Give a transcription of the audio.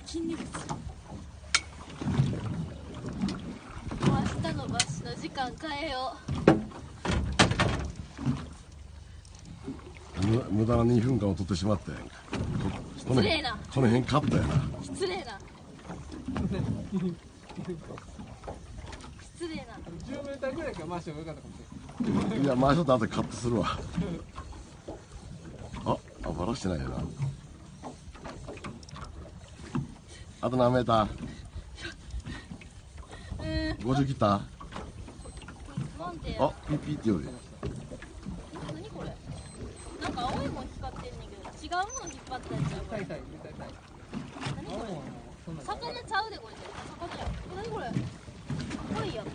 筋肉痛。明日のバスの時間変えよう。無駄な2分間を取ってしまったやんか。失礼な。この辺カットやな。失礼な。失礼な。10メーターぐらいから回した方がよかったかもしれない。いや、回しとった後カットするわ。バラしてないよな。あと何メーター？50切った？なんでや。ピッピッってより。何これ。なんか青いもん光ってんねんけど、違うもの引っ張ったやつやこれ。何これ。魚ちゃうでこれ。魚や。何これ。貝やった。